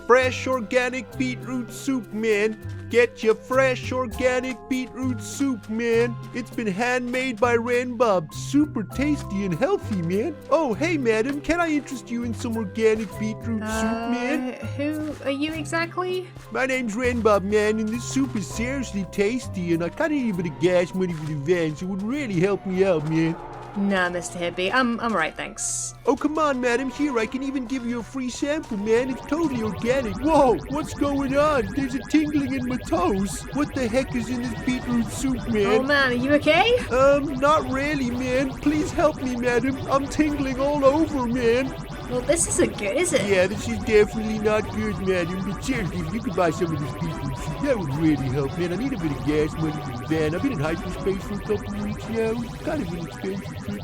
fresh organic beetroot soup, man. Get your fresh organic beetroot soup, man. It's been handmade by Renbob. Super tasty and healthy, man. Oh, hey, madam, can I interest you in some organic beetroot soup, man? Who are you exactly? My name's Renbob, man, and this soup is seriously tasty, and I kinda need a bit of gas money for the van, so it would really help me out, man. Nah, Mr. Hippie, I'm alright, thanks. Oh, come on, madam. Here, I can even give you a free sample, man. It's totally organic. Whoa, what's going on? There's a tingling in my toes. What the heck is in this beetroot soup, man? Oh man, are you okay? Not really, man. Please help me, madam. I'm tingling all over, man. Well, this isn't good, is it? Yeah, this is definitely not good, madam. But seriously, if you could buy some of this beetroot soup, that would really help, man. I need a bit of gas money for the van. I've been in hyperspace for a couple of weeks now. It's kind of an expensive trip.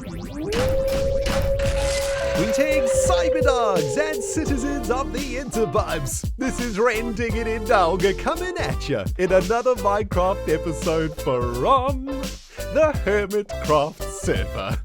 Greetings, Cyberdogs and citizens of the Interbubs. This is Rendog coming at you in another Minecraft episode from the HermitCraft server.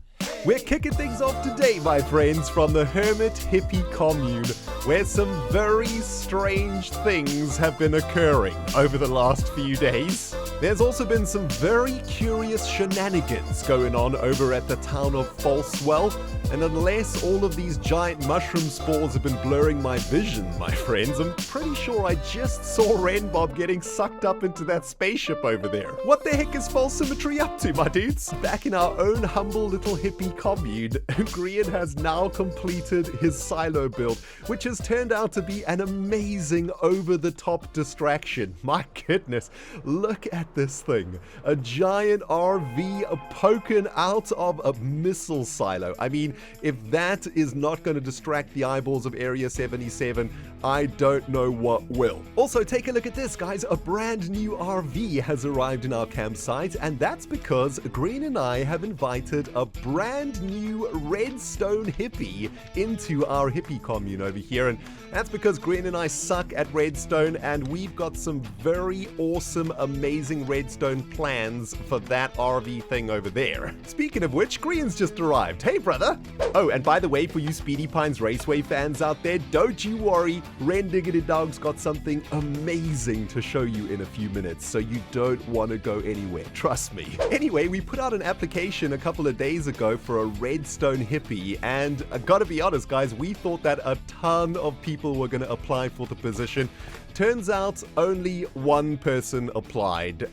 We're kicking things off today, my friends, from the Hermit hippie commune, where some very strange things have been occurring over the last few days. There's also been some very curious shenanigans going on over at the town of Falsewell, and unless all of these giant mushroom spores have been blurring my vision, my friends, I'm pretty sure I just saw Renbob getting sucked up into that spaceship over there. What the heck is False Symmetry up to, my dudes? Back in our own humble little hippie commune, Grian has now completed his silo build, which has turned out to be an amazing over-the-top distraction. My goodness, look at this thing. A giant RV poking out of a missile silo. I mean, if that is not going to distract the eyeballs of Area 77, I don't know what will. Also, take a look at this, guys. A brand new RV has arrived in our campsite, and that's because Green and I have invited a brand new redstone hippie into our hippie commune over here, and that's because Green and I suck at redstone, and we've got some very awesome, amazing redstone plans for that RV thing over there. Speaking of which, Green's just arrived. Hey, brother! Oh, and by the way, for you Speedy Pines Raceway fans out there, don't you worry, Rendog's got something amazing to show you in a few minutes, so you don't want to go anywhere, trust me. Anyway, we put out an application a couple of days ago for a redstone hippie, and I gotta be honest, guys, we thought that a ton of people were gonna apply for the position. Turns out only one person applied,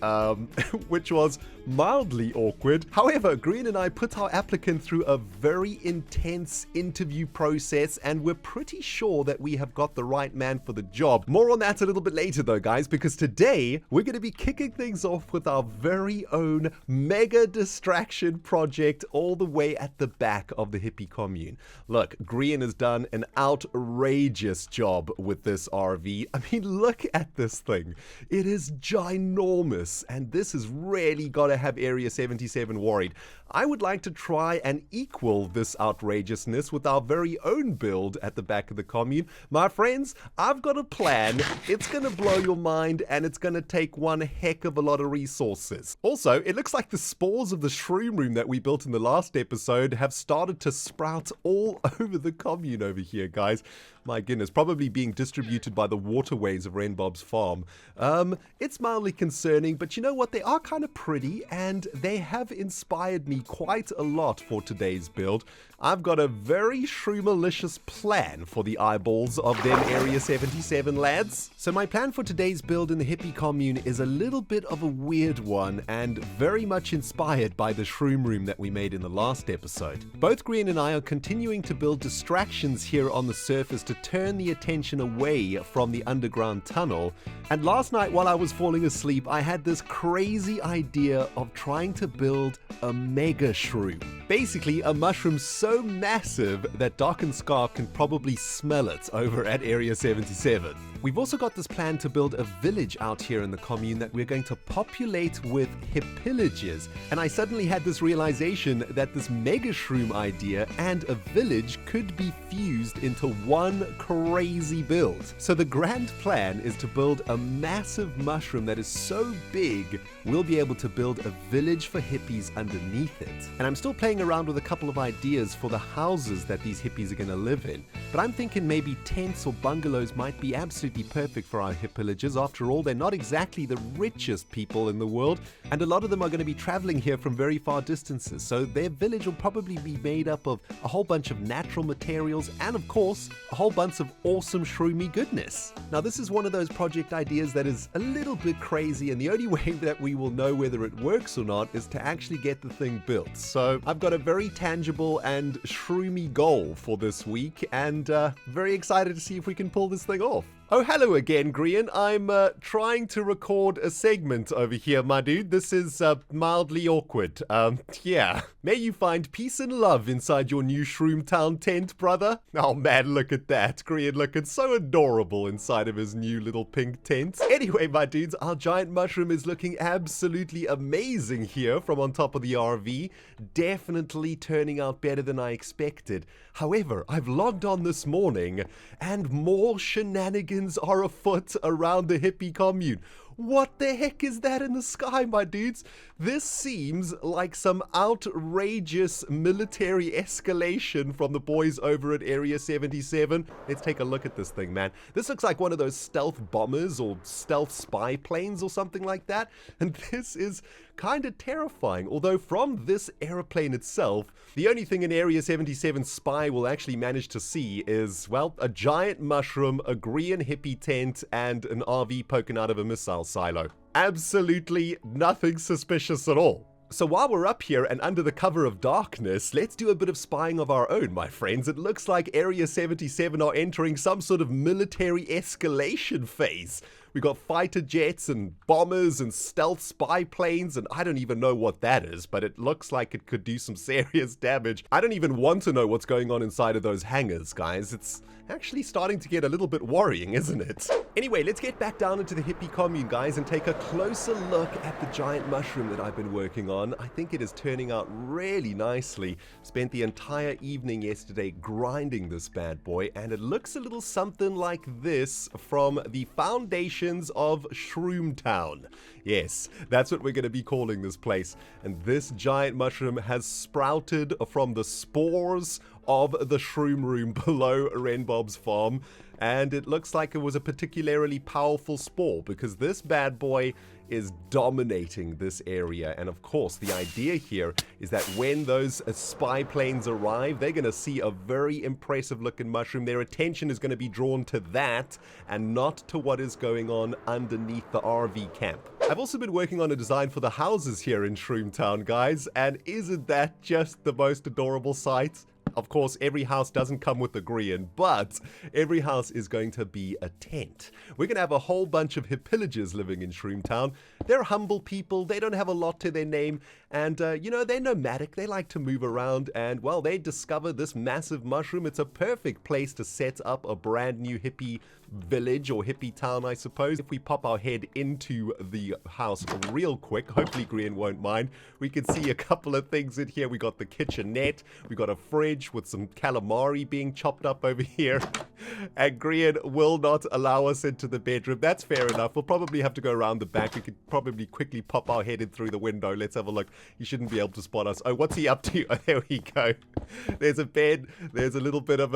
which was mildly awkward. However, Green and I put our applicant through a very intense interview process, and we're pretty sure that we have got the right man for the job. More on that a little bit later though, guys, because today we're going to be kicking things off with our very own mega distraction project all the way at the back of the hippie commune. Look, Green has done an outrageous job with this RV. I mean, look at this thing. It is ginormous, and this has really got to have Area 77 worried. I would like to try and equal this outrageousness with our very own build at the back of the commune. My friends, I've got a plan. It's going to blow your mind, and it's going to take one heck of a lot of resources. Also, it looks like the spores of the shroom room that we built in the last episode have started to sprout all over the commune over here, guys. My goodness, probably being distributed by the waterways of Renbob's farm. It's mildly concerning, but you know what? They are kind of pretty, and they have inspired me quite a lot for today's build. I've got a very shroom-malicious plan for the eyeballs of them Area 77 lads. So my plan for today's build in the hippie commune is a little bit of a weird one, and very much inspired by the shroom room that we made in the last episode. Both Green and I are continuing to build distractions here on the surface to turn the attention away from the underground tunnel. And last night while I was falling asleep, I had this crazy idea of trying to build a Megashroom. Basically, a mushroom so massive that Doc and Scar can probably smell it over at Area 77. We've also got this plan to build a village out here in the commune that we're going to populate with hippilagers. And I suddenly had this realization that this Megashroom idea and a village could be fused into one one crazy build. So the grand plan is to build a massive mushroom that is so big, we'll be able to build a village for hippies underneath it. And I'm still playing around with a couple of ideas for the houses that these hippies are going to live in. But I'm thinking maybe tents or bungalows might be absolutely perfect for our hip villagers. After all, they're not exactly the richest people in the world, and a lot of them are going to be traveling here from very far distances. So their village will probably be made up of a whole bunch of natural materials and, of course, a whole bunch of awesome shroomy goodness. Now, this is one of those project ideas that is a little bit crazy, and the only way that we will know whether it works or not is to actually get the thing built. So I've got a very tangible and shroomy goal for this week, and very excited to see if we can pull this thing off. Oh, hello again, Grian. I'm trying to record a segment over here, my dude. This is mildly awkward. Yeah. May you find peace and love inside your new Shroomtown tent, brother. Oh man, look at that. Grian looking so adorable inside of his new little pink tent. Anyway, my dudes, our giant mushroom is looking absolutely amazing here from on top of the RV. Definitely turning out better than I expected. However, I've logged on this morning and more shenanigans are afoot around the hippie commune. What the heck is that in the sky, my dudes? This seems like some outrageous military escalation from the boys over at Area 77. Let's take a look at this thing, man. This looks like one of those stealth bombers or stealth spy planes or something like that. And this is kind of terrifying. Although from this aeroplane itself, the only thing an Area 77 spy will actually manage to see is, well, a giant mushroom, a green hippie tent, and an RV poking out of a missile silo. Absolutely nothing suspicious at all. So while we're up here and under the cover of darkness, let's do a bit of spying of our own, my friends. It looks like Area 77 are entering some sort of military escalation phase. We got fighter jets and bombers and stealth spy planes, and I don't even know what that is, but it looks like it could do some serious damage. I don't even want to know what's going on inside of those hangars, guys. It's actually starting to get a little bit worrying, isn't it? Anyway, let's get back down into the hippie commune, guys, and take a closer look at the giant mushroom that I've been working on. I think it is turning out really nicely. Spent the entire evening yesterday grinding this bad boy, and it looks a little something like this from the foundations of Shroomtown. Yes, that's what we're going to be calling this place. And this giant mushroom has sprouted from the spores of the shroom room below Renbob's farm. And it looks like it was a particularly powerful spore because this bad boy is dominating this area. And of course, the idea here is that when those spy planes arrive, they're going to see a very impressive looking mushroom. Their attention is going to be drawn to that and not to what is going on underneath the RV camp. I've also been working on a design for the houses here in Shroomtown, guys. And isn't that just the most adorable sight? Of course, every house doesn't come with a green, but every house is going to be a tent. We're going to have a whole bunch of hip pillagers living in Shroomtown. They're humble people. They don't have a lot to their name. And, you know, they're nomadic. They like to move around. And, well, they discovered this massive mushroom. It's a perfect place to set up a brand new hippie village or hippie town, I suppose. If we pop our head into the house real quick, hopefully Grian won't mind, we can see a couple of things in here. We got the kitchenette. We got a fridge with some calamari being chopped up over here. And Grian will not allow us into the bedroom. That's fair enough. We'll probably have to go around the back. We could probably quickly pop our head in through the window. Let's have a look. He shouldn't be able to spot us. Oh, what's he up to? Oh, there we go. There's a bed. There's a little bit of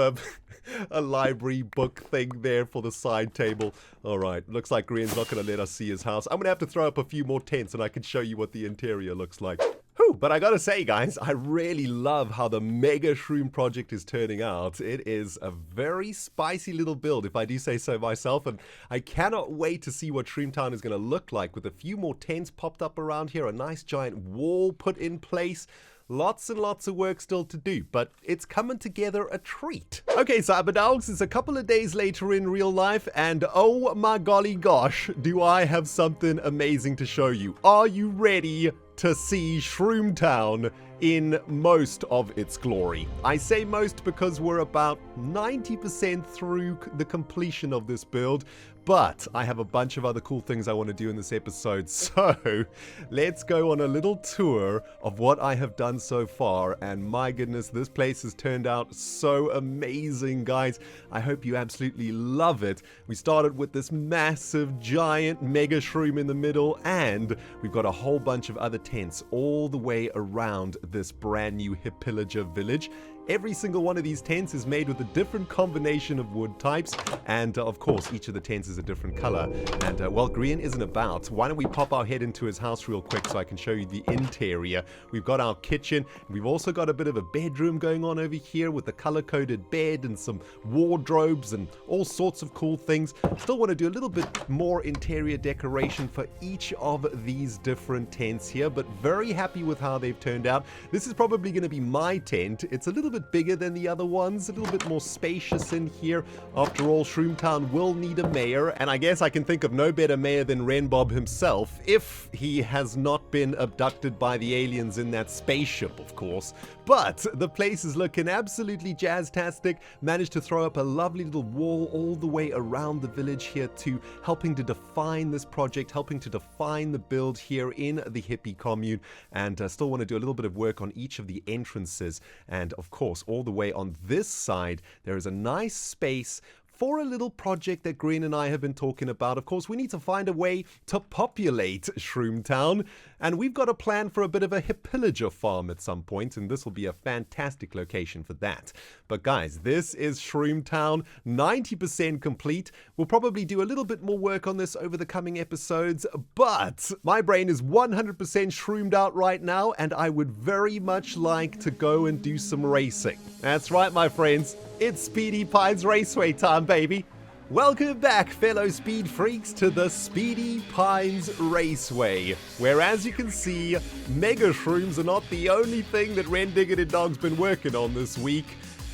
a library book thing there for the side table. All right. Looks like Grian's not going to let us see his house. I'm going to have to throw up a few more tents and I can show you what the interior looks like. Whew, but I gotta say, guys, I really love how the Megashroom project is turning out. It is a very spicy little build, if I do say so myself, and I cannot wait to see what Shroomtown is going to look like with a few more tents popped up around here, a nice giant wall put in place. Lots and lots of work still to do, but it's coming together a treat. Okay, Cyberdogs, it's a couple of days later in real life, and oh my golly gosh, do I have something amazing to show you. Are you ready? to see Shroomtown in most of its glory. I say most because we're about 90% through the completion of this build, but I have a bunch of other cool things I want to do in this episode, so let's go on a little tour of what I have done so far, and my goodness, this place has turned out so amazing, guys. I hope you absolutely love it. We started with this massive, giant Megashroom in the middle, and we've got a whole bunch of other tents all the way around this brand new Hermipillager village. Every single one of these tents is made with a different combination of wood types, and of course each of the tents is a different color. And while Green isn't about, why don't we pop our head into his house real quick so I can show you the interior. We've got our kitchen, we've also got a bit of a bedroom going on over here with a color-coded bed and some wardrobes and all sorts of cool things. Still want to do a little bit more interior decoration for each of these different tents here, but very happy with how they've turned out. This is probably going to be my tent. It's a little bit bigger than the other ones, a little bit more spacious in here. After all, Shroomtown will need a mayor, and I guess I can think of no better mayor than Renbob himself, if he has not been abducted by the aliens in that spaceship, of course. But the place is looking absolutely jazztastic. Managed to throw up a lovely little wall all the way around the village here too, helping to define this project, helping to define the build here in the hippie commune, and still want to do a little bit of work on each of the entrances. And of course, all the way on this side, there is a nice space for a little project that Green and I have been talking about. Of course, we need to find a way to populate Shroomtown, and we've got a plan for a bit of a Hermipillager farm at some point, and this will be a fantastic location for that. But guys, this is Shroomtown, 90% complete. We'll probably do a little bit more work on this over the coming episodes, but my brain is 100% shroomed out right now, and I would very much like to go and do some racing. That's right, my friends. It's Speedy Pines Raceway time, baby. Welcome back, fellow speed freaks, to the Speedy Pines Raceway, where, as you can see, Megashrooms are not the only thing that Rendog's been working on this week.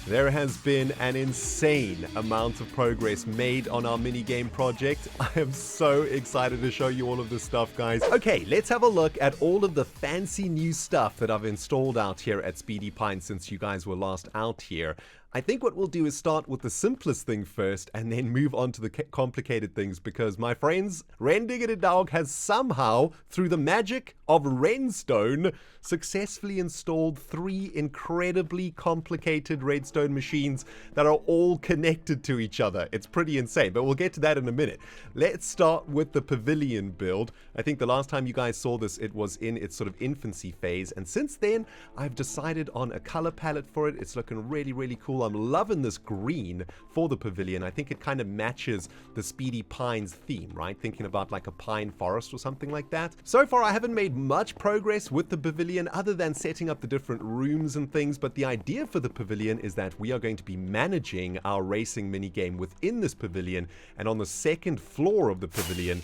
There has been an insane amount of progress made on our minigame project. I am so excited to show you all of this stuff, guys. Okay, let's have a look at all of the fancy new stuff that I've installed out here at Speedy Pine since you guys were last out here. I think what we'll do is start with the simplest thing first and then move on to the complicated things, because, my friends, Rendog has somehow, through the magic of Redstone, successfully installed 3 incredibly complicated redstone machines that are all connected to each other. It's pretty insane, but we'll get to that in a minute. Let's start with the pavilion build. I think the last time you guys saw this, it was in its sort of infancy phase, and since then, I've decided on a color palette for it. It's looking really, really cool. I'm loving this green for the pavilion. I think it kind of matches the Speedy Pines theme, right? Thinking about like a pine forest or something like that. So far, I haven't made much progress with the pavilion other than setting up the different rooms and things, but the idea for the pavilion is that we are going to be managing our racing minigame within this pavilion, and on the second floor of the pavilion,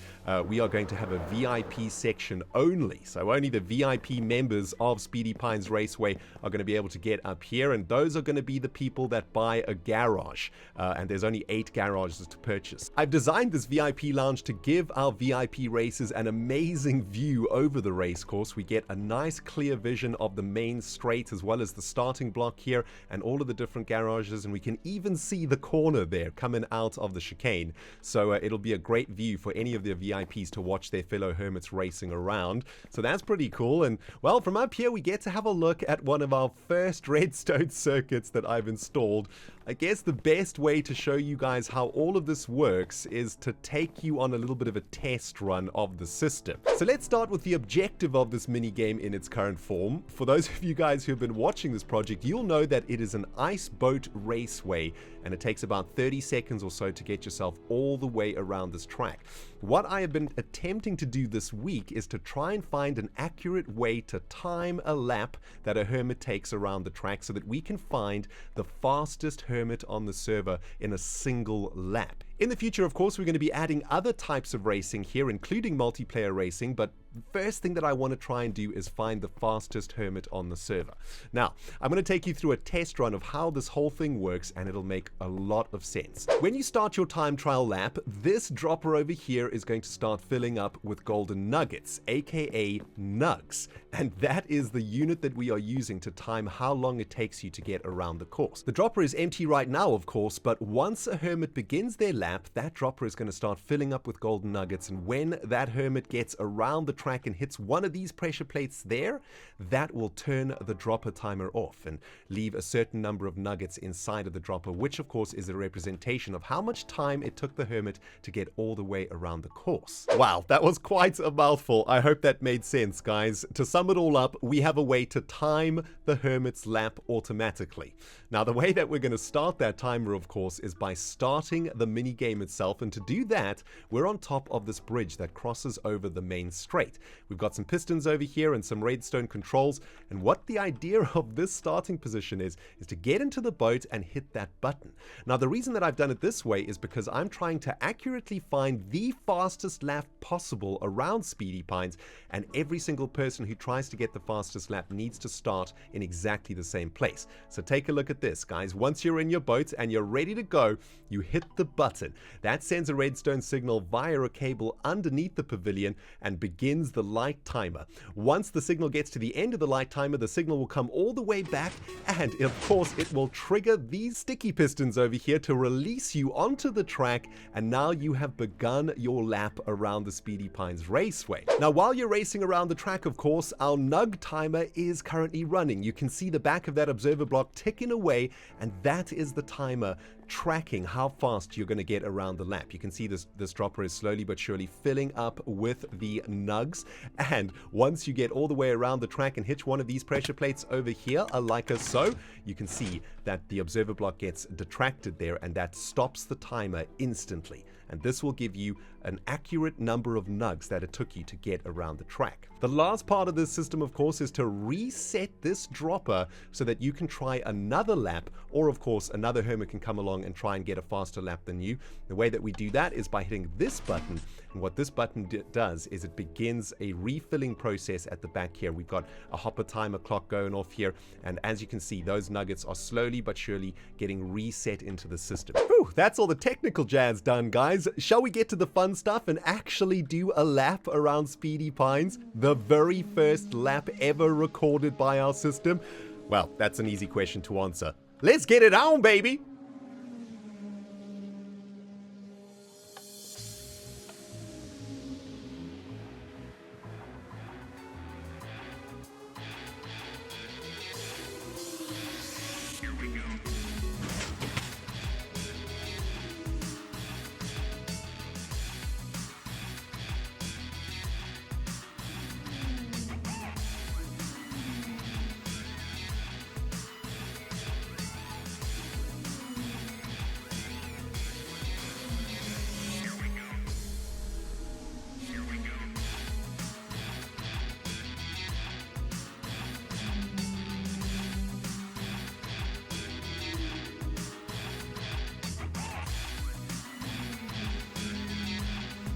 we are going to have a VIP section only. So only the VIP members of Speedy Pines Raceway are going to be able to get up here, and those are going to be the people that buy a garage, and there's only 8 garages to purchase. I've designed this VIP lounge to give our VIP racers an amazing view over the race course. We get a nice clear vision of the main straight as well as the starting block here and all of the different garages, and we can even see the corner there coming out of the chicane. So it'll be a great view for any of the VIPs to watch their fellow hermits racing around. So that's pretty cool. And well, from up here we get to have a look at one of our first redstone circuits that I've installed. I guess the best way to show you guys how all of this works is to take you on a little bit of a test run of the system. So let's start with the objective of this minigame in its current form. For those of you guys who have been watching this project, you'll know that it is an ice boat raceway, and it takes about 30 seconds or so to get yourself all the way around this track. What I have been attempting to do this week is to try and find an accurate way to time a lap that a hermit takes around the track so that we can find the fastest hermit on the server in a single lap. In the future, of course, we're going to be adding other types of racing here, including multiplayer racing, but first thing that I want to try and do is find the fastest hermit on the server. Now, I'm going to take you through a test run of how this whole thing works, and it'll make a lot of sense. When you start your time trial lap, this dropper over here is going to start filling up with golden nuggets, aka nugs, and that is the unit that we are using to time how long it takes you to get around the course. The dropper is empty right now, of course, but once a hermit begins their lap, that dropper is going to start filling up with golden nuggets, and when that hermit gets around the track and hits one of these pressure plates there, that will turn the dropper timer off and leave a certain number of nuggets inside of the dropper, which of course is a representation of how much time it took the hermit to get all the way around the course. Wow, that was quite a mouthful. I hope that made sense, guys. To sum it all up, we have a way to time the hermit's lap automatically. Now, the way that we're going to start that timer, of course, is by starting the mini game itself, and to do that, we're on top of this bridge that crosses over the main strait. We've got some pistons over here and some redstone controls, and what the idea of this starting position is to get into the boat and hit that button. Now, the reason that I've done it this way is because I'm trying to accurately find the fastest lap possible around Speedy Pines, and every single person who tries to get the fastest lap needs to start in exactly the same place. So take a look at this, guys. Once you're in your boat and you're ready to go, you hit the button. That sends a redstone signal via a cable underneath the pavilion and begins the light timer. Once the signal gets to the end of the light timer, the signal will come all the way back, and of course it will trigger these sticky pistons over here to release you onto the track, and now you have begun your lap around the Speedy Pines Raceway. Now, while you're racing around the track, of course, our nug timer is currently running. You can see the back of that observer block ticking away, and that is the timer tracking how fast you're going to get around the lap. You can see this dropper is slowly but surely filling up with the nugs, and once you get all the way around the track and hit one of these pressure plates over here, like so, you can see that the observer block gets detracted there, and that stops the timer instantly. And this will give you an accurate number of nugs that it took you to get around the track. The last part of this system, of course, is to reset this dropper so that you can try another lap, or of course another hermit can come along and try and get a faster lap than you. The way that we do that is by hitting this button, and what this button does is it begins a refilling process at the back here. We've got a hopper timer clock going off here, and as you can see, those nuggets are slowly but surely getting reset into the system. Whew, that's all the technical jazz done, guys. Shall we get to the fun stuff and actually do a lap around Speedy Pines? The very first lap ever recorded by our system? Well, that's an easy question to answer. Let's get it on, baby!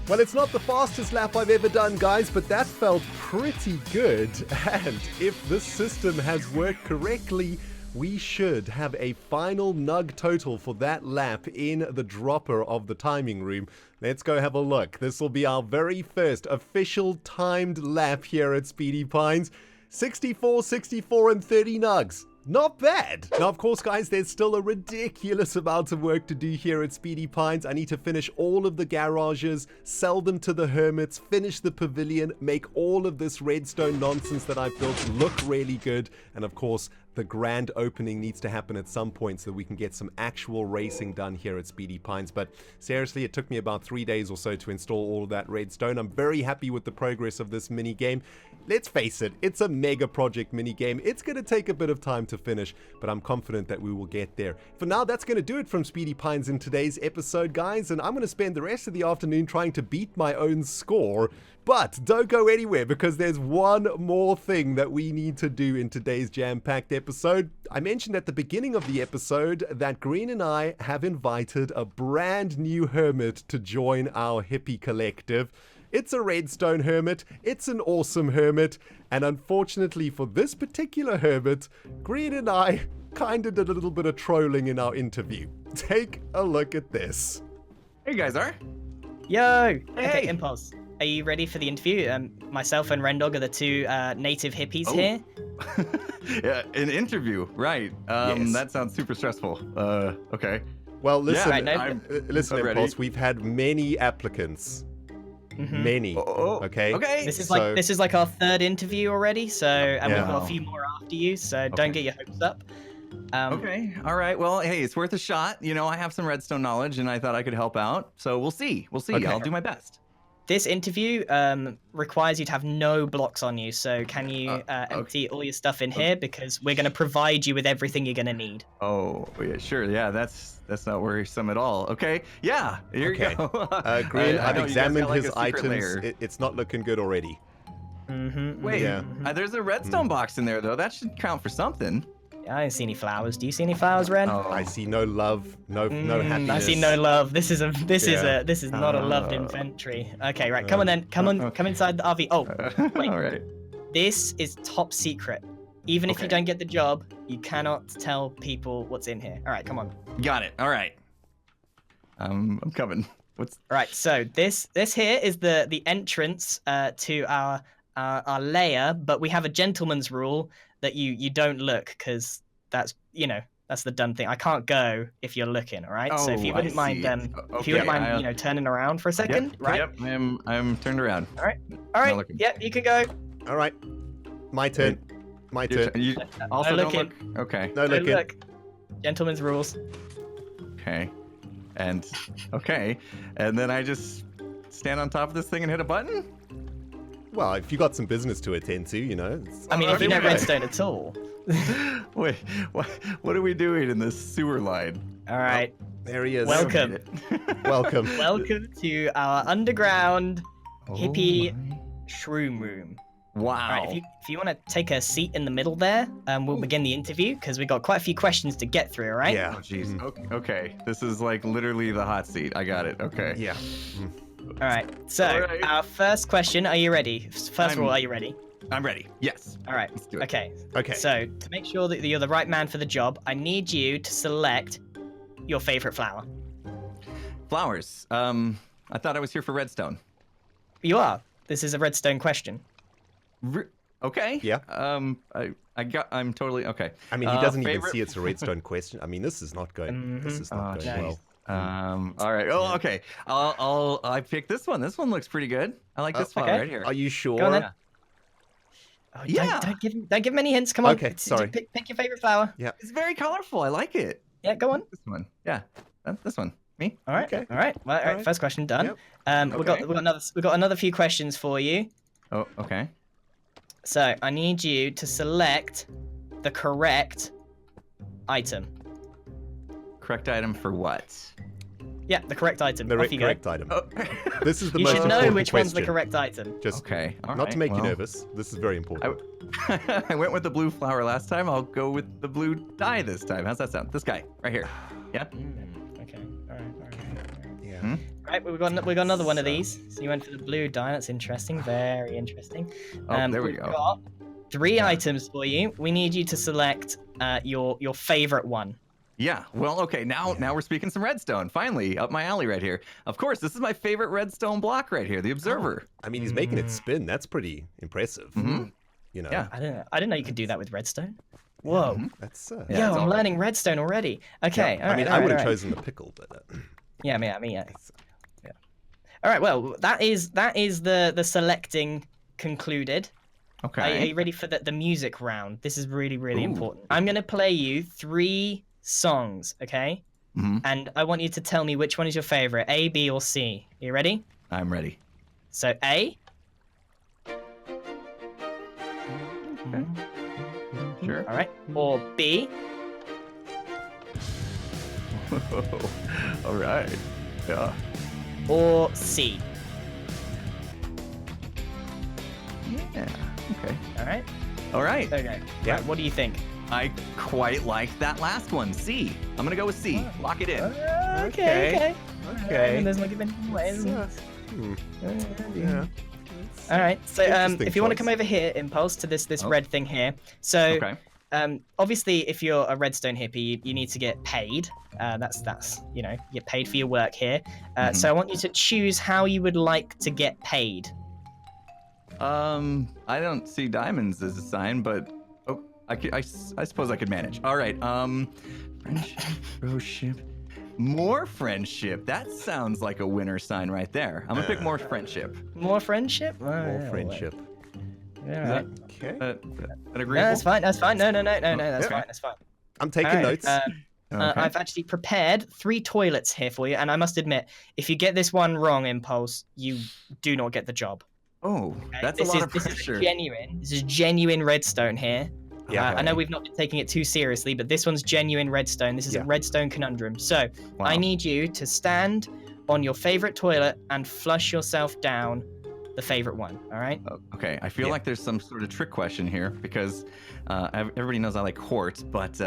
Well, it's not the fastest lap I've ever done, guys, but that felt pretty good. And if this system has worked correctly, we should have a final nug total for that lap in the dropper of the timing room. Let's go have a look. This will be our very first official timed lap here at Speedy Pines. 64, 64, and 30 nugs. Not bad. Now, of course, guys, there's still a ridiculous amount of work to do here at Speedy Pines. I need to finish all of the garages, sell them to the hermits, finish the pavilion, make all of this redstone nonsense that I've built look really good, and of course, the grand opening needs to happen at some point so that we can get some actual racing done here at Speedy Pines. But seriously, it took me about 3 days or so to install all of that redstone. I'm very happy with the progress of this mini game. Let's face it, it's a mega project mini game. It's going to take a bit of time to finish, but I'm confident that we will get there. For now, that's going to do it from Speedy Pines in today's episode, guys, and I'm going to spend the rest of the afternoon trying to beat my own score. But don't go anywhere, because there's one more thing that we need to do in today's jam-packed episode. I mentioned at the beginning of the episode that Green and I have invited a brand new hermit to join our hippie collective. It's a redstone hermit. It's an awesome hermit. And unfortunately for this particular hermit, Green and I kind of did a little bit of trolling in our interview. Take a look at this. Hey, you guys are. Yo! Hey. Okay, Impulse. Are you ready for the interview? Myself and Rendog are the two native hippies here. Yeah, an interview, right? Yes. That sounds super stressful. Okay. Well, listen, Right, no- listen, I'm ready. Impulse. We've had many applicants. Many. Okay. Okay. This is So- like our third interview already, so and we've got Wow. a few more after you, so don't get your hopes up. Okay. All right. Well, hey, it's worth a shot. You know, I have some redstone knowledge, and I thought I could help out. So we'll see. We'll see. Okay. I'll do my best. This interview requires you to have no blocks on you, so can you empty all your stuff in here because we're going to provide you with everything you're going to need. Oh, yeah, sure. Yeah, that's not worrisome at all. Okay. Yeah. Here Okay. you go. Green, I I've know you guys examined got, like, his a secret items. lair. It's not looking good already. Wait. Yeah. There's a redstone box in there though. That should count for something. I don't see any flowers. Do you see any flowers, Ren? Oh. I see no love, no happiness. I see no love. This is not a loved Oh. inventory. Okay, right. Come on then. Come inside the RV. Oh, wait. All right. This is top secret. Even if you Okay. don't get the job, you cannot tell people what's in here. All right, come on. Got it. All right. I'm coming. What's All right. So this here is the entrance to our lair, but we have a gentleman's rule that you don't look because that's the done thing. I can't go if you're looking. All right. So if you Oh, wouldn't I mind see. if you wouldn't Okay, mind turning around for a second, Yep, right? Yep. I'm turned around. All right. looking. Yep. You can go. All right. My turn. My turn. You also No don't looking. look. Okay. No Go looking. look. Gentleman's rules. Okay. And okay. And then I just stand on top of this thing and hit a button? Well, if you got some business to attend to, it's... I mean, if you know Okay. redstone at all. Wait, what are we doing in this sewer line? All right. There he is. Welcome. Welcome. Welcome to our underground Oh hippie shroom room. Wow. All right, if you want to take a seat in the middle there, we'll begin the interview because we've got quite a few questions to get through. All right. Yeah. Oh, jeez. Okay. This is like literally the hot seat. I got it. Okay. Yeah. All right. So All right. our first question: are you ready? First of all, are you ready? I'm ready. Yes. All right. Let's do it. Okay. Okay. So to make sure that you're the right man for the job, I need you to select your favorite flower. Flowers. I thought I was here for redstone. You are. This is a redstone question. Okay. Yeah. I'm totally okay. I mean, he doesn't even favorite- see it's a redstone question. I mean, this is not going. This is not going nice. well. All right. Oh, okay. I picked this one. This one looks pretty good. I like this flower okay. right here. Are you sure? Go on then. Oh, Yeah. Don't give him any hints. Come on. Okay, sorry. Pick your favorite flower. It's very colorful. I like it. Yeah. Go on. This one. Yeah. This one. Me. All right. Okay. All right. Well, all right. right. First question done. Yep. We Okay. got another few questions for you. Oh, okay. So I need you to select the correct item. Correct item for what? Yeah, the correct item. The Off you correct go. item. Oh. This is the You most should know important which one's the question. correct item. Just Okay. All not right, to make you well. nervous. This is very important. I went with the blue flower last time. I'll go with the blue dye this time. How's that sound? This guy right here. Yeah. Okay. All right. Yeah. Hmm? Right. We got another one of these. So you went for the blue dye. That's interesting. Very interesting. Oh, there we we've go. got 3 items for you. We need you to select your favorite one. Yeah. Well, okay. Now we're speaking some redstone. Finally, up my alley right here. Of course, this is my favorite redstone block right here, the Observer. I mean, he's making it spin. That's pretty impressive. Mhm. Yeah. I didn't know you could do that with redstone. Whoa. That's. Yeah, Yo, it's I'm all right. learning redstone already. Okay. I mean, I would have chosen the pickle, but. Yeah, me, yeah. All right. Well, that is the selecting concluded. Okay. Are you ready for the music round? This is really Ooh. important. I'm gonna play you 3 songs, okay? Mhm. And I want you to tell me which one is your favorite, A, B, or C. Are you ready? I'm ready. So A. Sure. All right. Or B. All right. Yeah. Or C. Yeah. Okay. All right. All right. Okay. Yeah. Right, what do you think? I quite like that last one. C. I'm gonna go with C. Lock it in. Okay. Okay. And there's not even ways. Yeah. All right. So Interesting if you want to choice. come over here, Impulse, to this red thing here. So Okay. obviously, if you're a redstone hippie, you need to get paid. That's you get paid for your work here. So I want you to choose how you would like to get paid. I don't see diamonds as a sign, but I suppose I could manage. All right. Friendship. More friendship. That sounds like a winner sign right there. I'm gonna pick more friendship. More friendship. More friendship. All right. Okay. That agreeable? No, that's fine. That's fine. No. That's fine. That's fine. I'm taking All right, notes. Okay. I've actually prepared 3 toilets here for you, and I must admit, if you get this one wrong, Impulse, you do not get the job. Oh, that's This a lot is of pressure. This is genuine redstone here. Yeah. I know we've not been taking it too seriously, but this one's genuine redstone. This is a redstone conundrum. So Wow. I need you to stand on your favorite toilet and flush yourself down the favorite one. All right? Okay, I feel like there's some sort of trick question here because everybody knows I like quartz, but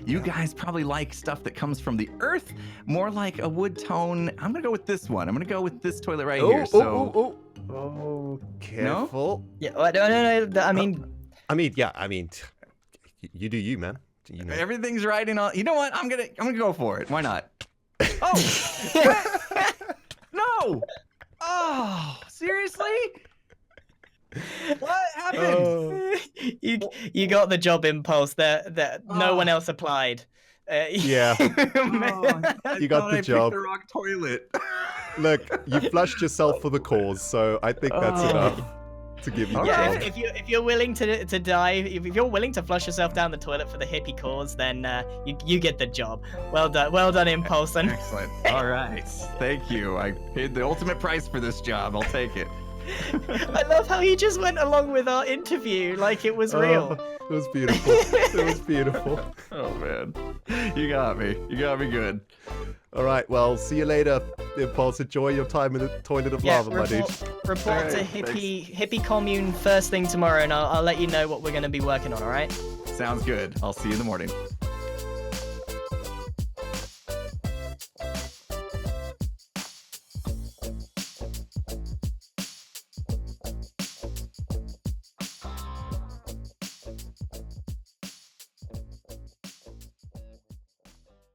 you guys probably like stuff that comes from the earth, more like a wood tone. I'm gonna go with this one. I'm gonna go with this toilet right here. So Oh, careful. Yeah. No. I mean, you do you, man. You know. everything's right in all. You know what? I'm gonna go for it. Why not? Oh no! Oh, seriously? What happened? Oh. you got the job, Impulse. No one else applied. Yeah. You got the job. I picked the wrong toilet. Look, you flushed yourself for the cause, so I think that's enough to give you the Yeah, job. if you're willing to dive, if you're willing to flush yourself down the toilet for the hippie cause, then you get the job. Well done, Impulse. And Excellent. All right. Thank you. I paid the ultimate price for this job. I'll take it. I love how he just went along with our interview like it was real. It was beautiful. It was beautiful. Oh man, you got me. You got me good. All right, well, see you later, Impulse. Enjoy your time in the toilet of lava, my dude. Report All right, to thanks. hippie commune first thing tomorrow, and I'll let you know what we're going to be working on. All right? Sounds good. I'll see you in the morning.